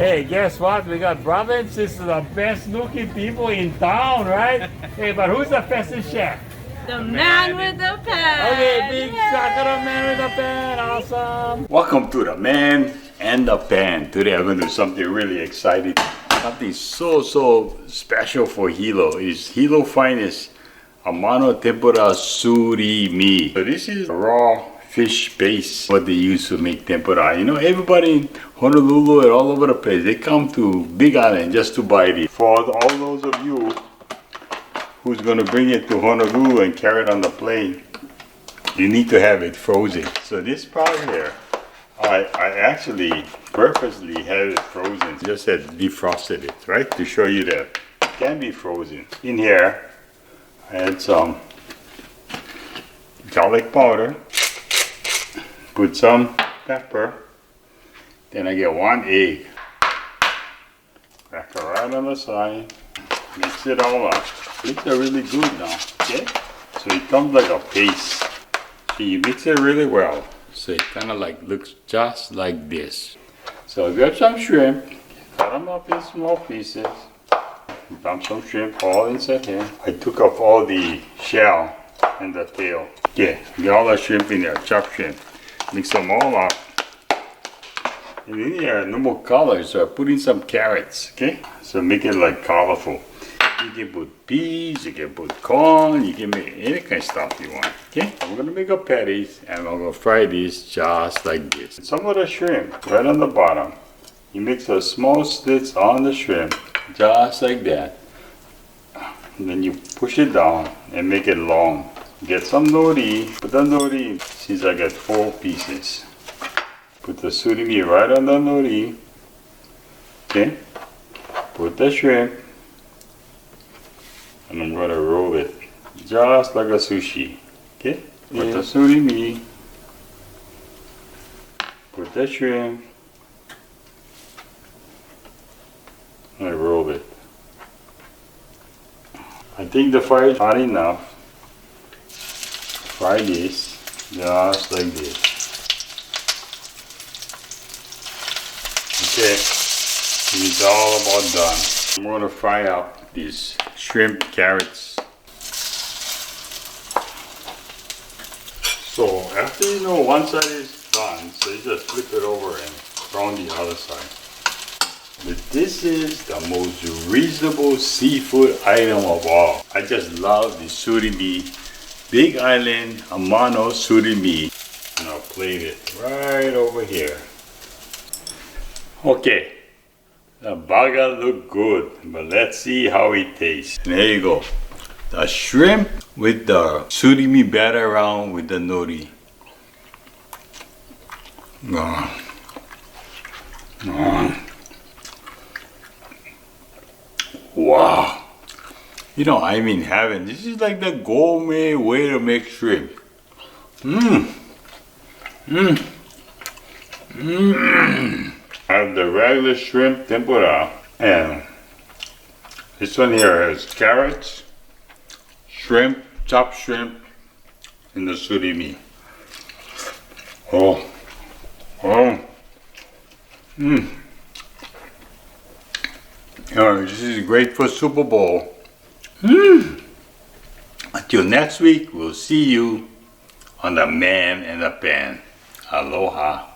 Hey, guess what? We got brother and sister, the best looking people in town, right? Hey, but who's the fastest chef? The man with the pan. Okay, big shot of the man with the pan. Awesome. Welcome to the man and the pan. Today I'm going to do something really exciting. Something so special for Hilo. It's Hilo finest Amano tempura surimi. So this is raw fish base, what they use to make tempura. You know, everybody in Honolulu and all over the place, they come to Big Island just to buy this. For all those of you who's going to bring it to Honolulu and carry it on the plane, you need to have it frozen. So this part here, I actually purposely have it frozen. Just had defrosted it, right? To show you that it can be frozen. In here, I had some garlic powder, put some pepper, then I get 1 egg. Crack it right on the side, mix it all up. Mix it really good now, okay? So it comes like a paste. So you mix it really well. So it kind of like looks just like this. So I got some shrimp, cut them up in small pieces. Dump some shrimp all inside here. I took off all the shell and the tail. Okay, get all the shrimp in there, chopped shrimp. Mix them all up. And in here, no more color, so I put in some carrots, okay? So make it like colorful. You can put peas, you can put corn, you can make any kind of stuff you want, okay? I'm gonna make a patties and I'm gonna fry these just like this. Some of the shrimp right on the bottom. You make some small slits on the shrimp, just like that. And then you push it down and make it long. Get some nori, put the nori, since I got 4 pieces. Put the surimi right on the nori, okay? Put the shrimp, and I'm gonna roll it just like a sushi, okay? Put the surimi, put the shrimp, and I roll it. I think the fire is hot enough. Fry this just like this. Okay, it's all about done. I'm going to fry up these shrimp carrots. So after you know one side is done, so you just flip it over and brown the other side. But this is the most reasonable seafood item of all. I just love the surimi, Big Island Amano surimi. And I'll plate it right over here. Okay, the burger look good, but let's see how it tastes. And there you go. The shrimp with the surimi batter around with the nori. Wow. You know, I'm in heaven. This is like the gourmet way to make shrimp. I have the regular shrimp tempura, and this one here has carrots, shrimp, chopped shrimp, and the surimi. Alright, this is great for Super Bowl. Until next week, we'll see you on the Man and the Pan. Aloha.